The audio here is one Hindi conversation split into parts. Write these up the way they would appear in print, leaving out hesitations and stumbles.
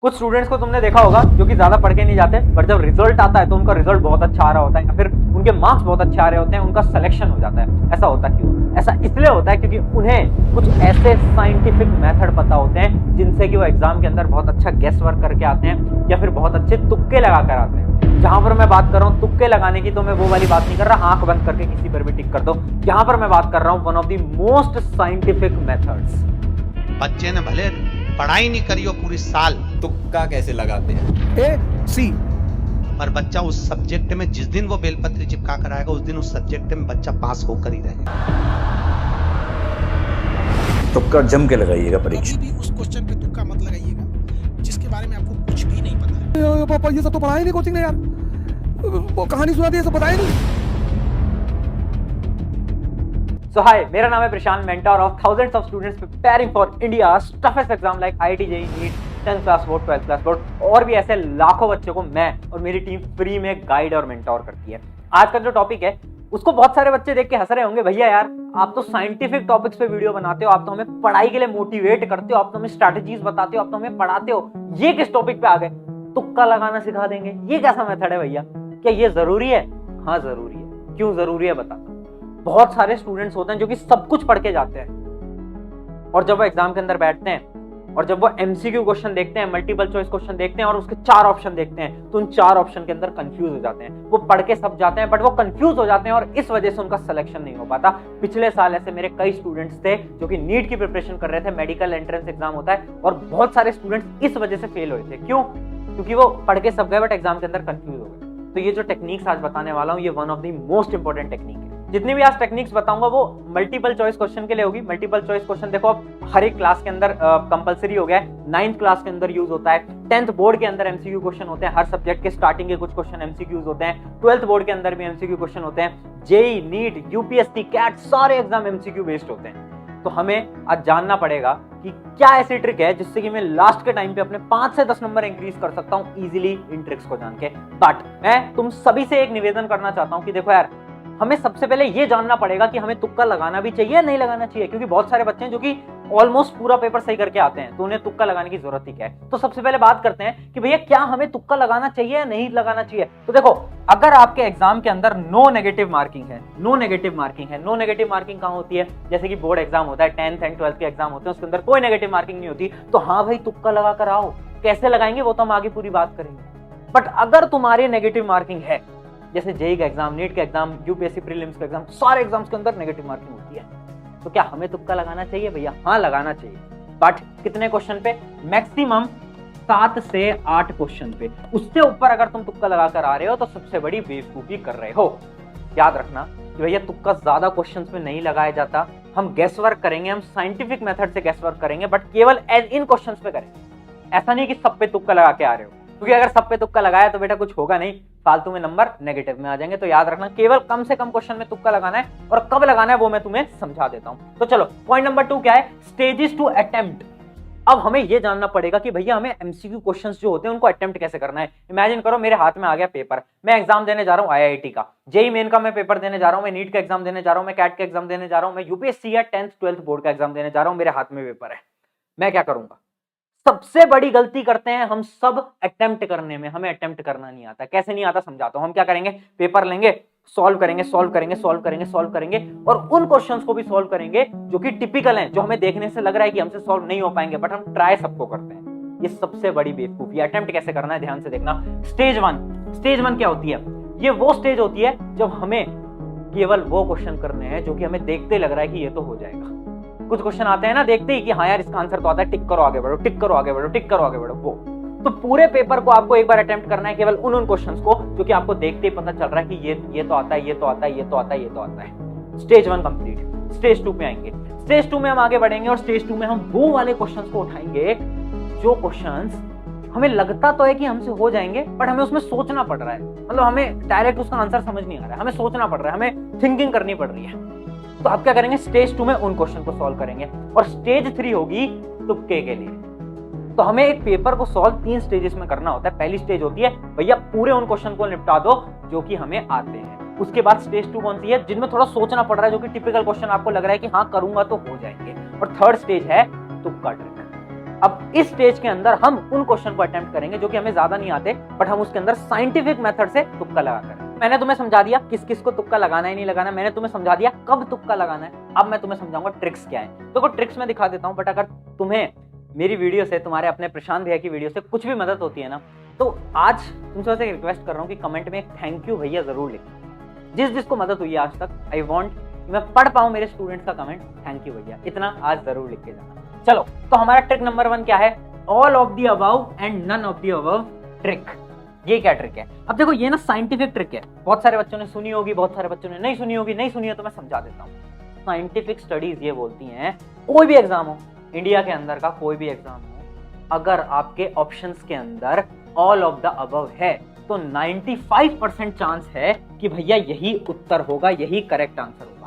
कुछ स्टूडेंट्स को तुमने देखा होगा जो कि ज्यादा पढ़ के नहीं जाते, पर जब रिजल्ट आता है तो उनका रिजल्ट बहुत अच्छा आ रहा होता है या फिर उनके मार्क्स बहुत अच्छे आ रहे होते हैं, उनका सिलेक्शन हो जाता है। ऐसा होता क्यों? ऐसा इसलिए होता है क्योंकि उन्हें कुछ ऐसे साइंटिफिक मेथड पता होते हैं जिनसे कि वो एग्जाम के अंदर बहुत अच्छा गेस वर्क करके आते हैं या फिर बहुत अच्छे तुक्के लगा कर आते हैं। जहां पर मैं बात कर रहा हूँ तुक्के लगाने की, तो मैं वो वाली बात नहीं कर रहा आंख बंद करके किसी पर भी टिक कर दो। यहाँ पर मैं बात कर रहा हूँ one of the most scientific methods. बच्चे ने भले पढ़ाई नहीं करी हो पूरी साल, तुक्का कैसे लगाते हैं? ए सी पर बच्चा उस सब्जेक्ट में जिस दिन वो बेलपत्री चिपका कर आएगा उस दिन उस सब्जेक्ट में बच्चा पास होकर ही रहेगा। तुक्का जम के लगाइएगा परीक्षा। कभी भी उस क्वेश्चन पे तुक्का मत लगाइएगा जिसके बारे में आपको कुछ भी नहीं पता है। पापा ये सब तो पढ़ाई नहीं कोचिंग ने यार, वो कहानी सुना दी, ये सब बताया नहीं। So hi, मेरा नाम है Prashant, mentor of thousands of students preparing for India's toughest exam like IIT JEE NEET 10th class board 12th class board और भी ऐसे लाखों बच्चों को मैं और मेरी टीम फ्री में गाइड और मेंटोर करती है। आज का जो टॉपिक है उसको बहुत सारे बच्चे देख के हंस रहे होंगे, भैया यार आप तो साइंटिफिक टॉपिक्स पे वीडियो बनाते हो, आप तो हमें पढ़ाई के लिए मोटिवेट करते हो, आप तो हमें स्ट्रैटेजीज बताते हो, आप तो हमें पढ़ाते हो, ये किस टॉपिक पे आ गए? तुक्का लगाना सिखा देंगे, ये कैसा मेथड है भैया? क्या ये जरूरी है? हाँ जरूरी है। क्यों जरूरी है बताता हूं। बहुत सारे स्टूडेंट्स होते हैं जो कि सब कुछ पढ़ के जाते हैं और जब वो एग्जाम के अंदर बैठते हैं और जब वो MCQ क्वेश्चन देखते हैं, मल्टीपल चॉइस क्वेश्चन देखते हैं और उसके 4 ऑप्शन देखते हैं तो उन 4 ऑप्शन के अंदर कंफ्यूज हो जाते हैं। वो पढ़ के सब जाते हैं बट वो कंफ्यूज हो जाते हैं और इस वजह से उनका सिलेक्शन नहीं हो पाता। पिछले साल ऐसे मेरे कई स्टूडेंट्स थे जो कि नीट की प्रिपरेशन कर रहे थे, मेडिकल एंट्रेंस एग्जाम होता है और बहुत सारे स्टूडेंट्स इस वजह से फेल हुए थे। क्यों? क्योंकि वो पढ़ के सब गए बट एग्जाम के अंदर कंफ्यूज हो गए। तो ये जो टेक्निक्स आज बताने वाला हूँ ये one of the most important technique है। जितनी भी आज टेक्निक्स बताऊंगा वो मल्टीपल चॉइस क्वेश्चन के लिए होगी। मल्टीपल चॉइस क्वेश्चन देखो अब हर एक क्लास के अंदर कंपलसरी हो गया है, 9th क्लास के अंदर यूज होता है, 10th बोर्ड के अंदर MCQ क्वेश्चन होते हैं, हर सब्जेक्ट के स्टार्टिंग के कुछ क्वेश्चन MCQs होते हैं, 12th बोर्ड के अंदर भी MCQ क्वेश्चन होते हैं, JEE नीट UPSC कैट सारे एग्जाम MCQ बेस्ड होते हैं। तो हमें आज जानना पड़ेगा कि क्या ऐसी ट्रिक है जिससे कि मैं लास्ट के टाइम पे अपने 5 से 10 नंबर इंक्रीज कर सकता हूं इजीली इन ट्रिक्स को जान के। बट मैं तुम सभी से एक निवेदन करना चाहता हूं कि देखो यार, हमें सबसे पहले ये जानना पड़ेगा कि हमें तुक्का लगाना भी चाहिए या नहीं लगाना चाहिए, क्योंकि बहुत सारे बच्चे हैं जो कि ऑलमोस्ट पूरा पेपर सही करके आते हैं तो उन्हें तुक्का लगाने की जरूरत ही क्या है। तो सबसे पहले बात करते हैं कि भैया क्या हमें तुक्का लगाना चाहिए या नहीं लगाना चाहिए। तो देखो, अगर आपके एग्जाम के अंदर नो नेगेटिव मार्किंग है, नो नेगेटिव मार्किंग कहां होती है? जैसे कि बोर्ड एग्जाम होता है, 10th एंड 12th के एग्जाम होते हैं, उसके अंदर कोई नेगेटिव मार्किंग नहीं होती, तो हाँ भाई तुक्का लगा कर आओ। कैसे लगाएंगे वो तो हम आगे पूरी बात करेंगे। बट अगर तुम्हारी नेगेटिव मार्किंग है, जैसे JEE का एग्जाम, नीट का एग्जाम, UPSC प्रीलिम्स का एग्जाम, सारे एग्जाम्स के अंदर नेगेटिव मार्किंग होती है, तो क्या हमें तुक्का लगाना चाहिए भैया? हाँ लगाना चाहिए। बट कितने क्वेश्चन पे? मैक्सिमम 7 से 8 क्वेश्चन पे। उससे ऊपर अगर तुम तुक्का लगाकर आ रहे हो तो सबसे बड़ी बेवकूफी कर रहे हो। याद रखना कि भैया तुक्का ज्यादा क्वेश्चंस में नहीं लगाया जाता। हम गैस वर्क करेंगे, हम साइंटिफिक मेथड से गैस वर्क करेंगे, बट केवल इन क्वेश्चंस पे करेंगे। ऐसा नहीं कि सब पे तुक्का लगा के आ रहे हो, क्योंकि अगर सब पे तुक्का लगाया तो बेटा कुछ होगा नहीं, फालतू में नंबर नेगेटिव में आ जाएंगे। तो याद रखना केवल कम से कम क्वेश्चन में तुक्का लगाना है और कब लगाना है वो मैं तुम्हें समझा देता हूं। तो चलो पॉइंट नंबर 2 क्या है? Stages to attempt. अब हमें यह जानना पड़ेगा कि भैया हमें MCQ क्वेश्चंस जो होते हैं उनको अटेम्प्ट कैसे करना है। इमेजिन करो मेरे हाथ में आ गया पेपर, मैं एग्जाम देने जा रहा हूं IIT का, JEE मेन का मैं पेपर देने जा रहा हूं, मैं नीट का एग्जाम देने जा रहा हूं, मैं कैट का एग्जाम देने जा रहा हूं, मैं UPSC या 10th 12th बोर्ड का एग्जाम देने जा रहा हूं, मेरे हाथ में पेपर है। मैं क्या करूंगा? सबसे बड़ी गलती करते हैं हम सब अटेम्प्ट करने में। हमें अटेम्प्ट करना नहीं आता। कैसे नहीं आता समझाता हूं। हम क्या करेंगे? पेपर लेंगे, सॉल्व करेंगे और उन क्वेश्चंस को भी सॉल्व करेंगे जो कि टिपिकल हैं, जो हमें देखने से लग रहा है कि हमसे सॉल्व नहीं हो पाएंगे, बट हम ट्राई सबको करते हैं। ये सबसे बड़ी बेवकूफी। अटेम्प्ट कैसे करना है ध्यान से देखना। स्टेज वन क्या होती है? ये वो स्टेज होती है जब हमें केवल वो क्वेश्चन करने हैं जो कि हमें देखते लग रहा है कि ये तो हो जाएगा। कुछ क्वेश्चन आते हैं ना देखते ही कि हाँ यार इसका आंसर तो आता है, टिक करो आगे बढ़ो, टिक करो आगे बढ़ो, टिक करो आगे बढ़ो। वो तो पूरे पेपर को आपको एक बार अटेम्प्ट करना है केवल उन क्वेश्चंस को जो कि आपको देखते ही पता चल रहा है कि ये तो आता है, ये तो आता है, ये तो आता है, ये तो आता है। Stage 1 complete. स्टेज 2 पे आएंगे। स्टेज 2 में हम आगे बढ़ेंगे और स्टेज 2 में हम वो वाले क्वेश्चंस को उठाएंगे जो क्वेश्चंस हमें लगता तो है कि हमसे हो जाएंगे, बट हमें उसमें सोचना पड़ रहा है। मतलब हमें डायरेक्ट उसका आंसर समझ नहीं आ रहा है, हमें सोचना पड़ रहा है, हमें थिंकिंग करनी पड़ रही है। तो आप क्या करेंगे? स्टेज 2 में उन क्वेश्चन को सॉल्व करेंगे और स्टेज 3 होगी तुक्के के लिए। तो हमें एक पेपर को सॉल्व 3 स्टेजेस में करना होता है। पहली स्टेज होती है भैया पूरे उन क्वेश्चन को निपटा दो जो कि हमें आते हैं। उसके बाद स्टेज 2 कौन सी है? जिनमें थोड़ा सोचना पड़ रहा है, जो कि टिपिकल क्वेश्चन आपको लग रहा है कि हाँ करूंगा तो हो जाएंगे। और थर्ड स्टेज है तुक्का ट्रिक। अब इस स्टेज के अंदर हम उन क्वेश्चन को अटेम्प्ट करेंगे जो कि हमें ज्यादा नहीं आते, बट हम उसके अंदर साइंटिफिक मेथड से तुक्का लगा करें। मैंने तुम्हें समझा दिया किस किस को तुक्का लगाना है नहीं लगाना, मैंने तुम्हें समझा दिया कब तुक्का लगाना है। अब मैं तुम्हें समझाऊंगा ट्रिक्स क्या है। तो ट्रिक्स मैं दिखा देता हूं, बट अगर तुम्हें मेरी वीडियो से, तुम्हारे अपने प्रशांत भैया की वीडियो से कुछ भी मदद होती है ना, तो आज तुमसे वैसे रिक्वेस्ट कर रहा हूं कि कमेंट में एक थैंक यू भैया जरूर लिखना। जिसको मदद हुई है आज तक, आई वॉन्ट मैं पढ़ पाऊं मेरे स्टूडेंट्स का कमेंट, थैंक यू भैया, इतना आज जरूर लिख के जाना। चलो, तो हमारा ट्रिक नंबर 1 क्या है? All of the above and none of the above trick. ये क्या ट्रिक है? अब देखो, ये ना साइंटिफिक ट्रिक है, बहुत सारे बच्चों ने सुनी होगी, बहुत सारे बच्चों ने नहीं सुनी होगी। नहीं सुनी है तो मैं समझा देता हूँ। साइंटिफिक स्टडीज ये बोलती हैं, कोई भी एग्जाम हो, इंडिया के अंदर का कोई भी एग्जाम हो, अगर आपके ऑप्शंस के अंदर ऑल ऑफ द अबव है तो 95% चांस है कि भैया यही उत्तर होगा, यही करेक्ट आंसर होगा।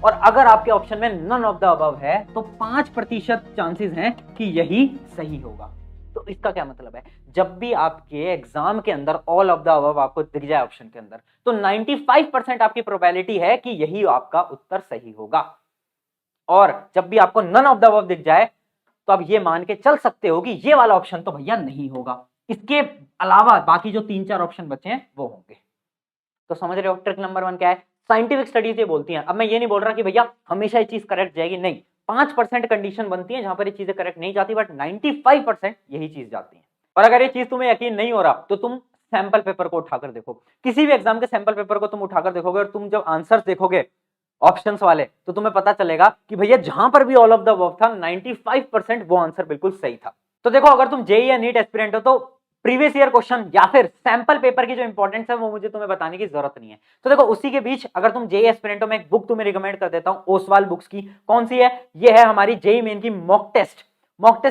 और अगर आपके ऑप्शन में नन ऑफ द अबव है तो 5% चांसेस हैं कि यही सही होगा। तो इसका क्या मतलब है? जब भी आपके एग्जाम के अंदर ऑल ऑफ द अबव आपको दिख जाए ऑप्शन के अंदर, तो 95% आपकी प्रोबेबिलिटी है कि यही आपका उत्तर सही होगा। और जब भी आपको नन ऑफ द अबव दिख जाए तो आप ये मान के चल सकते हो कि ये वाला ऑप्शन तो भैया नहीं होगा, इसके अलावा बाकी जो 3-4 ऑप्शन बचे हैं वो होंगे। तो समझ रहे हो ट्रिक नंबर 1 क्या है? साइंटिफिक स्टडीज ये बोलती हैं। अब मैं ये नहीं बोल रहा कि भैया हमेशा ये चीज करेक्ट जाएगी, नहीं, 5% कंडीशन बनती है जहां पर ये चीजें करेक्ट नहीं जाती, बट 95% यही चीज जाती है। और अगर ये चीज तुम्हें यकीन नहीं हो रहा तो तुम सैंपल पेपर को उठाकर देखो, किसी भी एग्जाम के सैंपल पेपर को तुम उठाकर देखोगे और तुम जब आंसर्स देखोगे ऑप्शंस वाले, तो तुम्हें पता चलेगा कि भैया जहां पर भी ऑल ऑफ द अबव था 95% वो आंसर बिल्कुल सही था। तो देखो, अगर तुम जेईई या नीट एस्पिरेंट हो तो प्रीवियस ईयर क्वेश्चन या फिर सैंपल पेपर की जो इंपॉर्टेंस है वो मुझे तुम्हें बताने की जरूरत नहीं है। तो देखो, उसी के बीच अगर तुम जेईई एस्पिरेंट हो, मैं एक बुक तुम्हें रिकमेंड कर देता हूं ओसवाल बुक्स की। कौन सी है? ये है हमारी जेईई मेन की मॉक टेस्ट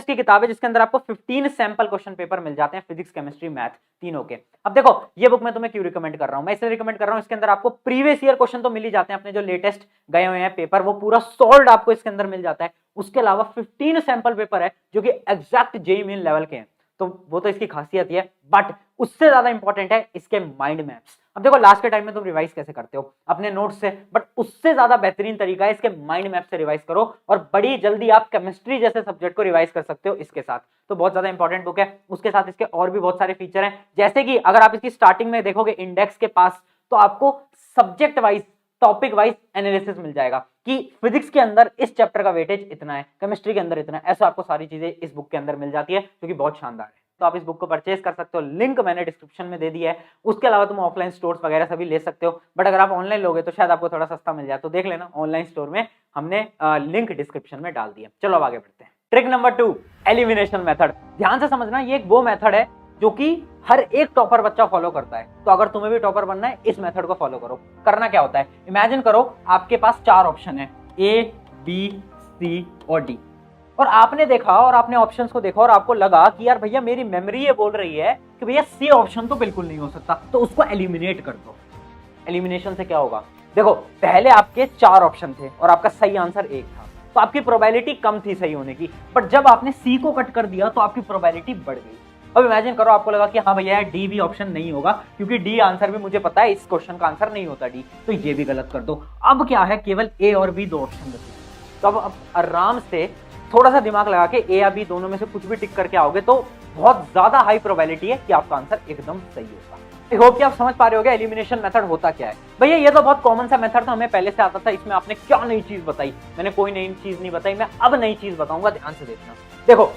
की किताब है, जिसके अंदर आपको 15 सैंपल क्वेश्चन पेपर मिल जाते हैं, फिजिक्स, केमिस्ट्री, मैथ तीनों के। अब देखो, ये बुक मैं तुम्हें क्यों रिकमेंड कर रहा हूं? मैं इसलिए रिकमेंड कर रहा हूं, इसके अंदर आपको प्रीवियस ईयर क्वेश्चन तो मिल ही जाते हैं, अपने जो लेटेस्ट गए हुए हैं पेपर वो पूरा सॉल्व्ड आपको इसके अंदर मिल जाता है। उसके अलावा 15 सैंपल पेपर है जो कि एग्जैक्ट जेईई मेन लेवल के हैं, तो वो तो इसकी खासियत ही है। बट उससे ज्यादा इंपॉर्टेंट है इसके माइंड मैप्स। अब देखो, लास्ट के टाइम में तुम रिवाइज कैसे करते हो? अपने नोट्स से, बट उससे ज्यादा बेहतरीन तरीका है इसके माइंड मैप से रिवाइज करो, और बड़ी जल्दी आप केमिस्ट्री जैसे सब्जेक्ट को रिवाइज कर सकते हो इसके साथ। तो बहुत ज्यादा इंपॉर्टेंट बुक है। उसके साथ इसके और भी बहुत सारे फीचर हैं, जैसे कि अगर आप इसकी स्टार्टिंग में देखोगे इंडेक्स के पास, तो आपको subject wise, topic wise analysis मिल जाएगा कि फिजिक्स के अंदर इस चैप्टर का वेटेज इतना है, केमिस्ट्री के अंदर इतना है। ऐसा आपको सारी चीजें इस बुक के अंदर मिल जाती है, जो कि बहुत शानदार है। तो आप इस बुक को परचेज कर सकते हो, लिंक मैंने डिस्क्रिप्शन में दे दिया है। उसके अलावा तुम ऑफलाइन स्टोर्स वगैरह से भी ले सकते हो, बट अगर आप ऑनलाइन लोगे तो शायद आपको थोड़ा सस्ता मिल जाए, तो देख लेना ऑनलाइन स्टोर में हमने लिंक डिस्क्रिप्शन में डाल दिया। चलो अब आगे बढ़ते हैं। Trick number 2, elimination method. ध्यान से समझना, ये एक वो मेथड है जो कि हर एक टॉपर बच्चा फॉलो करता है। तो अगर तुम्हें भी टॉपर बनना है, इस मेथड को फॉलो करो। करना क्या होता है? इमेजिन करो आपके पास 4 ऑप्शन है, ए, बी, सी और डी, और आपने देखा और आपने ऑप्शंस को देखा और आपको लगा कि यार भैया मेरी मेमोरी ये बोल रही है कि भैया सी ऑप्शन तो बिल्कुल नहीं हो सकता, तो उसको एलिमिनेट कर दो। एलिमिनेशन से क्या होगा? देखो, पहले आपके 4 ऑप्शन थे और आपका सही आंसर 1 था, तो आपकी प्रोबेबिलिटी कम थी सही होने की, बट जब आपने सी को कट कर दिया तो आपकी प्रोबेबिलिटी बढ़ गई। अब इमेजिन करो आपको लगा कि हाँ भैया डी भी ऑप्शन नहीं होगा, क्योंकि डी आंसर भी मुझे पता है, इस क्वेश्चन का आंसर नहीं होता डी, तो ये भी गलत कर दो। अब क्या है? केवल ए और बी 2 ऑप्शन बचे। तो अब आराम से थोड़ा सा दिमाग लगा के ए या बी दोनों में से कुछ भी टिक करके आओगे तो बहुत ज्यादा हाई प्रोबेबिलिटी है कि आपका आंसर एकदम सही होगा। आई होप कि आप समझ पा रहे होगे एलिमिनेशन मेथड होता क्या है। भैया ये तो बहुत कॉमन सा मेथड था, हमें पहले से आता था, इसमें आपने क्या नई चीज बताई? मैंने कोई नई चीज नहीं बताई, मैं अब नई चीज बताऊंगा, ध्यान से देखना। देखो,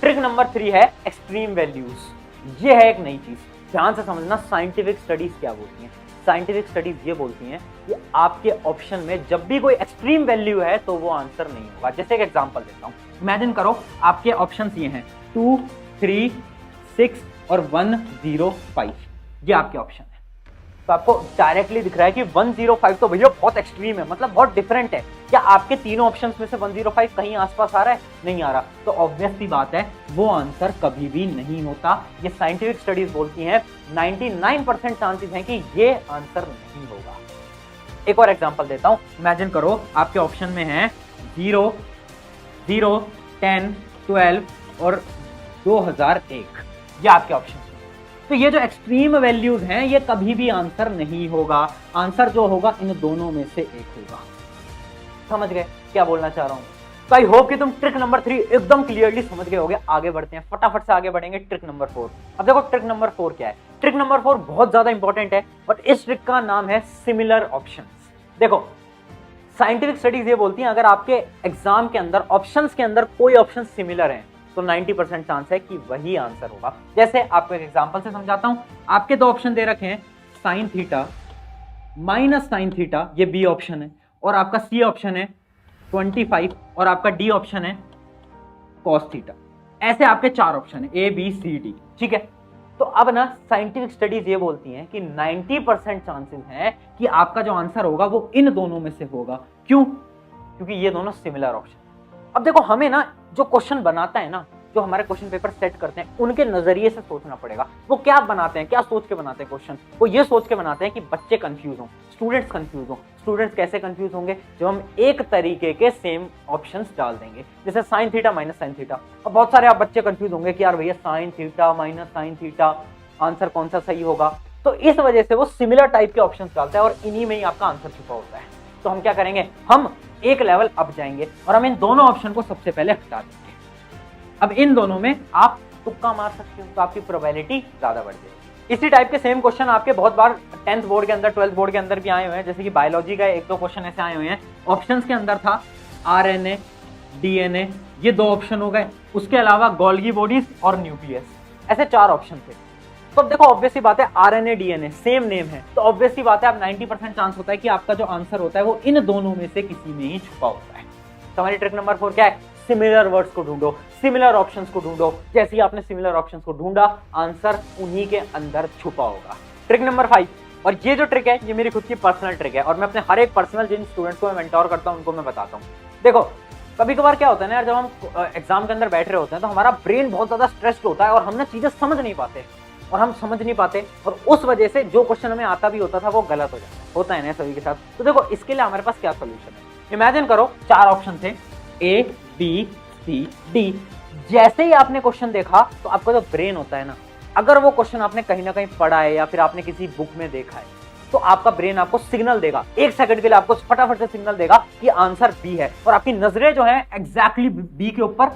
ट्रिक नंबर 3 है एक्सट्रीम वैल्यूज। ये है एक नई चीज, ध्यान से समझना। साइंटिफिक स्टडीज क्या बोलती हैं? साइंटिफिक स्टडीज ये बोलती हैं कि आपके ऑप्शन में जब भी कोई एक्सट्रीम वैल्यू है तो वो आंसर नहीं होगा। जैसे एक एग्जांपल देता हूं, इमेजिन करो आपके ऑप्शंस ये हैं 2, 3, 6 और 105, ये आपके ऑप्शन है। तो आपको डायरेक्टली दिख रहा है कि 105 तो भैया बहुत एक्सट्रीम है, मतलब बहुत डिफरेंट है। क्या आपके तीनों ऑप्शंस में से 105 कहीं आसपास आ रहा है? नहीं आ रहा, तो ऑब्वियस सी बात है वो आंसर कभी भी नहीं होता। ये साइंटिफिक स्टडीज बोलती हैं 99% चांसेस हैं कि ये आंसर नहीं होगा। एक और एग्जांपल देता हूं, इमेजिन करो आपके ऑप्शन में है 0, 0, 10, 12 और 2001, ये आपके ऑप्शन है। तो ये जो एक्सट्रीम वैल्यूज हैं ये कभी भी आंसर नहीं होगा। आंसर जो होगा इन दोनों में से एक होगा। समझ गए क्या बोलना चाह रहा हूं? तो आई होप कि तुम ट्रिक नंबर 3 एकदम क्लियरली समझ गए होगे। आगे बढ़ते हैं, फटाफट से आगे बढ़ेंगे। Trick number 4। अब देखो ट्रिक नंबर 4 क्या है। ट्रिक नंबर 4 बहुत ज्यादा इंपॉर्टेंट है और इस ट्रिक का नाम है सिमिलर ऑप्शंस। देखो साइंटिफिक स्टडीज ये बोलती हैं अगर आपके एग्जाम के अंदर ऑप्शंस के अंदर कोई ऑप्शन सिमिलर है तो 90% चांस है कि वही आंसर होगा। जैसे आपको एक एग्जांपल से समझाता हूं। आपके दो ऑप्शन दे रखे हैं, sine theta minus sine theta, ये बी ऑप्शन है, और आपका सी ऑप्शन है 25 और आपका डी ऑप्शन है कॉस थीटा। ऐसे आपके चार ऑप्शन है, ए बी सी डी, ठीक है। तो अब ना साइंटिफिक स्टडीज ये बोलती हैं कि 90% चांसेस हैं कि आपका जो आंसर होगा वो इन दोनों में से होगा। क्यों? क्योंकि ये दोनों सिमिलर ऑप्शन। अब देखो हमें ना जो क्वेश्चन बनाता है ना, जो हमारे क्वेश्चन पेपर सेट करते हैं, उनके नजरिए से सोचना पड़ेगा। वो क्या बनाते हैं, क्या सोच के बनाते हैं क्वेश्चन? वो ये सोच के बनाते हैं कि बच्चे कंफ्यूज हों, स्टूडेंट्स कंफ्यूज हों। स्टूडेंट्स कैसे कंफ्यूज होंगे? जब हम एक तरीके के सेम ऑप्शंस डाल देंगे, जैसे sine theta minus sine theta. अब बहुत सारे आप बच्चे कंफ्यूज होंगे कि यार भैया sine theta minus sine theta answer कौन सा सही होगा। तो इस वजह से वो सिमिलर टाइप के ऑप्शंस डालता है और इन्हीं में ही आपका आंसर छुपा होता है। तो हम क्या करेंगे, हम एक लेवल अप जाएंगे और हम इन दोनों ऑप्शन को सबसे पहले हटा देंगे। अब इन दोनों में आप तुक्का मार सकते हो तो आपकी प्रोबेबिलिटी ज्यादा बढ़ जाएगी। इसी टाइप के सेम क्वेश्चन आपके बहुत बार 10th बोर्ड के अंदर, 12th बोर्ड के अंदर भी आए हुए हैं। जैसे कि बायोलॉजी का एक दो क्वेश्चन ऐसे आए हुए हैं, ऑप्शंस के अंदर था आरएनए डीएनए, ये दो ऑप्शन हो गए। उसके अलावा गोल्गी बॉडीज और न्यूक्लियस, ऐसे चार ऑप्शन थे। तो अब देखो ऑब्वियस सी बात है, आरएनए डीएनए सेम नेम है, तो ऑब्वियस सी बात है आप 90% चांस होता है कि आपका जो आंसर होता है वो इन दोनों में से किसी में ही छुपा होता है। तो हमारी ट्रिक नंबर 4 क्या है? सिमिलर वर्ड्स को ढूंढो, सिमिलर ऑप्शंस को ढूंढो। जैसे ही आपने सिमिलर ऑप्शंस को ढूंढा, आंसर उन्हीं के अंदर छुपा होगा। ट्रिक नंबर 5, और ये जो ट्रिक है ये मेरी खुद की पर्सनल ट्रिक है और मैं अपने हर एक पर्सनल जिन स्टूडेंट्स को मैं मेंटोर करता हूं उनको मैं बताता हूं। देखो कभी कभार क्या होता है ना यार, जब हम एग्जाम के अंदर बैठ रहे होते हैं तो हमारा ब्रेन बहुत ज्यादा स्ट्रेस्ड होता है और हम ना चीजें समझ नहीं पाते और उस वजह से जो क्वेश्चन हमें आता भी होता था वो गलत हो जाता है। होता है ना सभी के साथ। तो देखो इसके लिए हमारे पास क्या सोल्यूशन है। इमेजिन करो चार ऑप्शन थे, ए बी सी डी। जैसे ही आपने क्वेश्चन देखा तो आपका जो ब्रेन होता है ना, अगर वो क्वेश्चन आपने कहीं ना कहीं पढ़ा है या फिर आपने किसी बुक में देखा है, तो आपका ब्रेन आपको सिग्नल देगा, एक सेकंड के लिए आपको फटाफट से सिग्नल देगा कि आंसर बी है और आपकी नजरें जो है एग्जैक्टली बी के ऊपर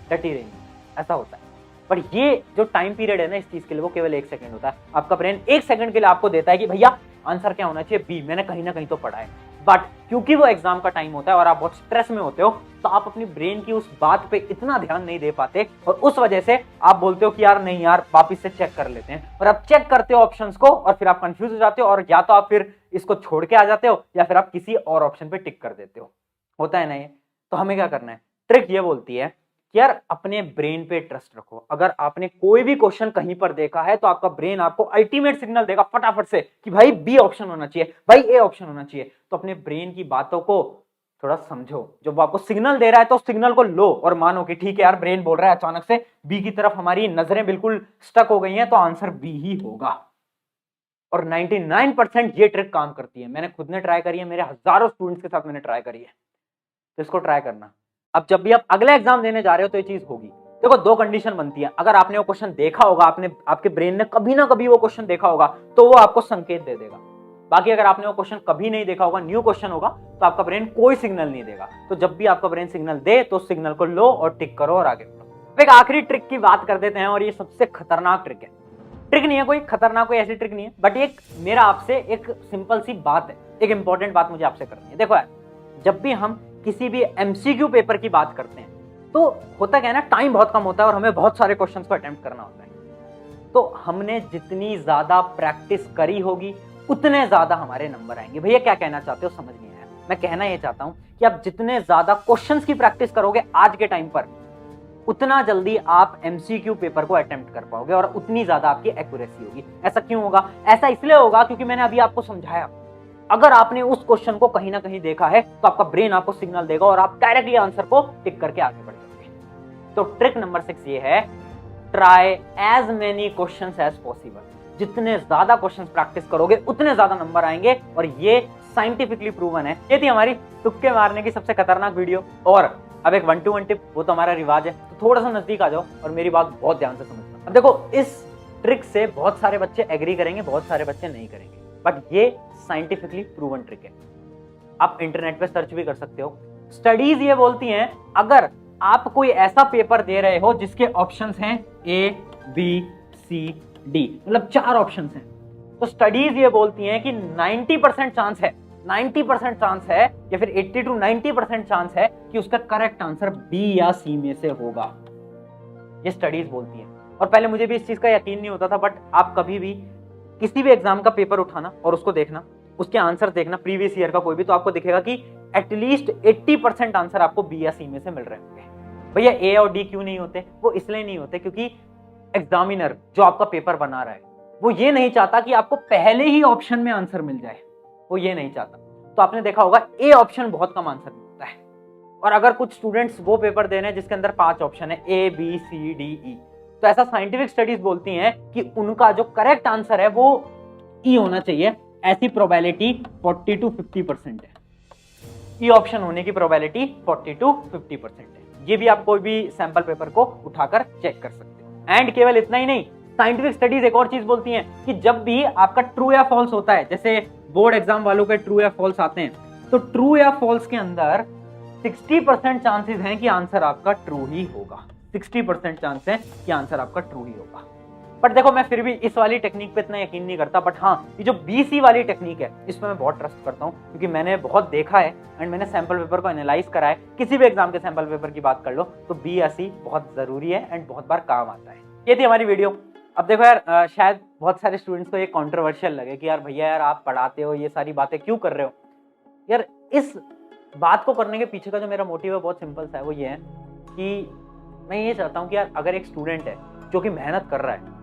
डटी रहेंगी। ऐसा होता है। पर ये जो टाइम पीरियड है ना इस चीज के लिए, वो केवल 1 सेकंड होता है। आपका ब्रेन 1 सेकंड के लिए आपको देता है कि भैया आंसर क्या होना चाहिए, बी, मैंने कहीं ना कहीं तो पढ़ा है। बट क्योंकि वो एग्जाम का टाइम होता है और आप बहुत स्ट्रेस में होते हो, तो आप अपनी ब्रेन की उस बात पे इतना ध्यान नहीं दे पाते और उस वजह से आप बोलते हो कि यार नहीं यार वापिस से चेक कर लेते हैं, और आप चेक करते हो ऑप्शंस को और फिर आप कंफ्यूज हो जाते हो और या तो आप फिर इसको छोड़ के आ जाते हो या फिर आप किसी और ऑप्शन पे टिक कर देते हो। होता है ना ये। तो हमें क्या करना है, ट्रिक ये बोलती है कि यार अपने ब्रेन पे ट्रस्ट रखो। अगर आपने कोई भी क्वेश्चन कहीं पर देखा है तो आपका ब्रेन आपको अल्टीमेट सिग्नल देगा फटाफट से कि भाई बी ऑप्शन होना चाहिए, भाई ए ऑप्शन होना चाहिए। तो अपने ब्रेन की बातों को थोड़ा समझो। जब वो आपको सिग्नल दे रहा है तो सिग्नल को लो और मानो कि ठीक है यार ब्रेन बोल रहा है अचानक से बी की तरफ, हमारी नजरें बिल्कुल स्टक हो गई हैं, तो आंसर बी ही होगा। और 99% ये ट्रिक काम करती है। मैंने खुद ने ट्राई करी है, मेरे हजारों स्टूडेंट्स के साथ मैंने ट्राई करी है। तो इसको ट्राई करना। अब जब भी आप अगला एग्जाम देने जा रहे हो तो ये चीज होगी। देखो दो कंडीशन बनती है। अगर आपने वो क्वेश्चन देखा होगा, आपके ब्रेन ने कभी ना कभी वो क्वेश्चन देखा होगा, तो वो आपको संकेत दे देगा। बाकी अगर आपने वो क्वेश्चन कभी नहीं देखा होगा, न्यू क्वेश्चन होगा, तो आपका ब्रेन कोई सिग्नल नहीं देगा। तो जब भी आपका ब्रेन सिग्नल दे तो उस सिग्नल को लो और टिक करो और आगे बढ़ो। एक आखिरी ट्रिक की बात कर देते हैं और ये सबसे खतरनाक ट्रिक है। ट्रिक नहीं है कोई खतरनाक, कोई ऐसी ट्रिक नहीं है, बट एक मेरा आपसे एक सिंपल सी बात है, एक इंपॉर्टेंट बात मुझे आपसे करनी है। देखो यार, जब भी हम किसी भी एमसीक्यू पेपर की बात करते हैं तो होता क्या है ना, टाइम बहुत कम होता है और हमें बहुत सारे क्वेश्चंस को अटेम्प्ट करना होता है। तो हमने जितनी ज्यादा प्रैक्टिस करी होगी उतने ज्यादा हमारे नंबर आएंगे। भैया क्या कहना चाहते हो समझ नहीं आया। मैं कहना ये चाहता हूं कि आप जितने ज्यादा क्वेश्चंस की प्रैक्टिस करोगे आज के टाइम पर, उतना जल्दी आप एमसीक्यू पेपर को अटेम्प्ट कर पाओगे और उतनी ज्यादा आपकी एक्यूरेसी होगी। ऐसा क्यों होगा? ऐसा इसलिए होगा क्योंकि मैंने अभी आपको समझाया, अगर आपने उस क्वेश्चन को कहीं ना कहीं देखा है तो आपका ब्रेन आपको सिग्नल देगा और आप डायरेक्टली आंसर को टिक करके आगे बढ़ जाओगे। तो ट्रिक नंबर 6 ये है, try as many questions as possible. जितने ज्यादा क्वेश्चंस प्रैक्टिस करोगे उतने ज्यादा नंबर आएंगे और ये साइंटिफिकली प्रूवन है। ये थी हमारी तुक्के मारने की सबसे खतरनाक वीडियो। और अब एक 1-to-1 टिप, वो तो हमारा रिवाज है, तो थोड़ा सा नजदीक आ जाओ और मेरी बात बहुत ध्यान से समझना। अब देखो इस ट्रिक से बहुत सारे बच्चे एग्री करेंगे, बहुत सारे बच्चे नहीं करेंगे, बट ये साइंटिफिकली प्रूवन ट्रिक है। आप इंटरनेट पे सर्च भी कर सकते हो, स्टडीज ये बोलती हैं अगर आप कोई ऐसा पेपर दे रहे हो जिसके ऑप्शंस हैं A, B, C, D, मतलब 4 ऑप्शंस हैं, तो स्टडीज ये बोलती हैं कि 90% चांस है, 90% चांस है या फिर 80 to 90% चांस है कि उसका करेक्ट आंसर B या C में से होगा। ये स्टडीज बोलती हैं। और पहले मुझे भी इस चीज का यकीन नहीं होता था, बट आप कभी भी किसी भी एग्जाम का पेपर उठाना और उसको देखना, उसके आंसर देखना, प्रीवियस ईयर का कोई भी, तो आपको दिखेगा कि एटलीस्ट 80% आंसर आपको बी या सी में से मिल रहे होंगे। भैया ए और डी क्यों नहीं होते? वो इसलिए नहीं होते क्योंकि एग्जामिनर जो आपका पेपर बना रहा है वो ये नहीं चाहता कि आपको पहले ही ऑप्शन में आंसर मिल जाए, वो ये नहीं चाहता। तो आपने देखा होगा ए ऑप्शन बहुत कम आंसर मिलता है, और अगर कुछ स्टूडेंट्स वो पेपर दे रहे हैं जिसके अंदर 5 ऑप्शन है A, B, C, D, E, तो ऐसा साइंटिफिक स्टडीज बोलती हैं कि उनका जो करेक्ट आंसर है वो E होना चाहिए। ऐसी प्रोबेबिलिटी 40 to 50% है। E ऑप्शन होने की प्रोबेबिलिटी 40 to 50% है। ये भी आप कोई भी सैंपल पेपर को उठाकर चेक कर सकते हैं। एंड केवल इतना ही नहीं, साइंटिफिक स्टडीज एक और चीज बोलती हैं कि जब भी आपका ट्रू या फॉल्स होता है, जैसे बोर्ड एग्जाम वालों के ट्रू या फॉल्स आते हैं, तो ट्रू या फॉल्स के अंदर 60% चांसेस हैं कि आंसर आपका ट्रू ही होगा। 60% चांस है कि आंसर आपका ट्रू ही होगा। बट देखो, मैं फिर भी इस वाली टेक्निक पे इतना यकीन नहीं करता, बट हाँ, ये जो BC वाली टेक्निक है इस पर मैं बहुत ट्रस्ट करता हूँ, क्योंकि मैंने बहुत देखा है एंड मैंने सैंपल पेपर को एनालाइज करा है। किसी भी एग्जाम के सैंपल पेपर की बात कर लो तो B या C बहुत जरूरी है एंड बहुत बार काम आता है। ये थी हमारी वीडियो। अब देखो यार, शायद बहुत सारे स्टूडेंट्स को ये कॉन्ट्रोवर्शियल लगे कि यार भैया यार आप पढ़ाते हो, ये सारी बातें क्यों कर रहे हो? यार इस बात को करने के पीछे का जो मेरा मोटिव है बहुत सिंपल सा है। वो ये है कि मैं ये चाहता हूँ कि यार अगर एक स्टूडेंट है जो कि मेहनत कर रहा है,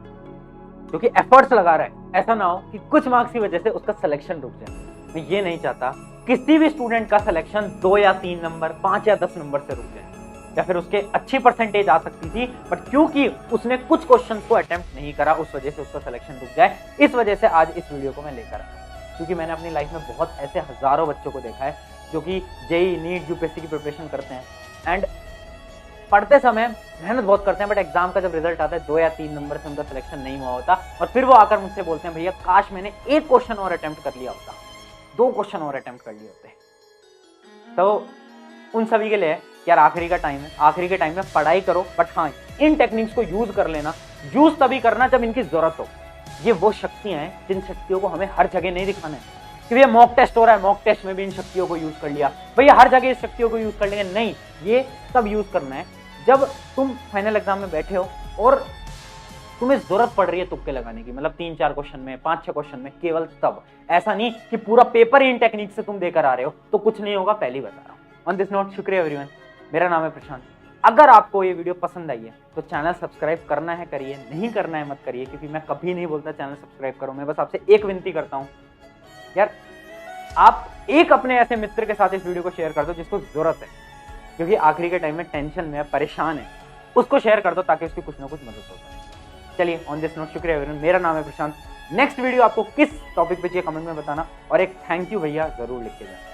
जो कि एफर्ट्स लगा रहा है, ऐसा ना हो कि कुछ मार्क्स की वजह से उसका सिलेक्शन रुक जाए। मैं ये नहीं चाहता किसी भी स्टूडेंट का सिलेक्शन 2 या 3 नंबर, 5 या 10 नंबर से रुक जाए, या फिर उसके अच्छी परसेंटेज आ सकती थी बट क्योंकि उसने कुछ क्वेश्चन को अटेम्प्ट नहीं करा उस वजह से उसका सिलेक्शन रुक जाए। इस वजह से आज इस वीडियो को मैं लेकर आया, क्योंकि मैंने अपनी लाइफ में बहुत ऐसे हजारों बच्चों को देखा है जो कि जेईई, नीट, यूपीएससी की प्रिपरेशन करते हैं एंड पढ़ते समय मेहनत बहुत करते हैं, बट एग्जाम का जब रिजल्ट आता है 2 या 3 नंबर से उनका सिलेक्शन नहीं हुआ होता, और फिर वो आकर मुझसे बोलते हैं भैया काश मैंने 1 क्वेश्चन और अटेम्प्ट कर लिया होता, 2 क्वेश्चन और अटेम्प्ट कर लिए होते। तो उन सभी के लिए यार आखिरी का टाइम है, आखिरी के टाइम में पढ़ाई करो, बट हाँ इन टेक्निक्स को यूज कर लेना। यूज तभी करना जब इनकी जरूरत हो। ये वो शक्तियां हैं जिन शक्तियों को हमें हर जगह नहीं दिखाना है कि भैया मॉक टेस्ट हो रहा है, मॉक टेस्ट में भी इन शक्तियों को यूज कर लिया, भैया हर जगह इस शक्तियों को यूज कर लेंगे। नहीं, ये तब यूज करना है जब तुम फाइनल एग्जाम में बैठे हो और तुम्हें जरूरत पड़ रही है तुक्के लगाने की, मतलब 3-4 क्वेश्चन में, 5-6 क्वेश्चन में, केवल तब। ऐसा नहीं कि पूरा पेपर इन टेक्निक से तुम देकर आ रहे हो तो कुछ नहीं होगा, पहले ही बता रहा हूँ। ऑन दिस नोट, शुक्रिया एवरीवन। मेरा नाम है प्रशांत। अगर आपको ये वीडियो पसंद आई है तो चैनल सब्सक्राइब करना है करिए, नहीं करना है मत करिए, क्योंकि मैं कभी नहीं बोलता चैनल सब्सक्राइब करो। मैं बस आपसे एक विनती करता हूँ यार, आप एक अपने ऐसे मित्र के साथ इस वीडियो को शेयर कर दो जिसको जरूरत है, क्योंकि आखिरी के टाइम में टेंशन में परेशान है, उसको शेयर कर दो ताकि उसकी कुछ ना कुछ मदद हो जाए। चलिए, ऑन दिस नोट, शुक्रिया एवरीवन। मेरा नाम है प्रशांत। नेक्स्ट वीडियो आपको किस टॉपिक पे चाहिए कमेंट में बताना, और एक थैंक यू भैया जरूर लिख के जाना।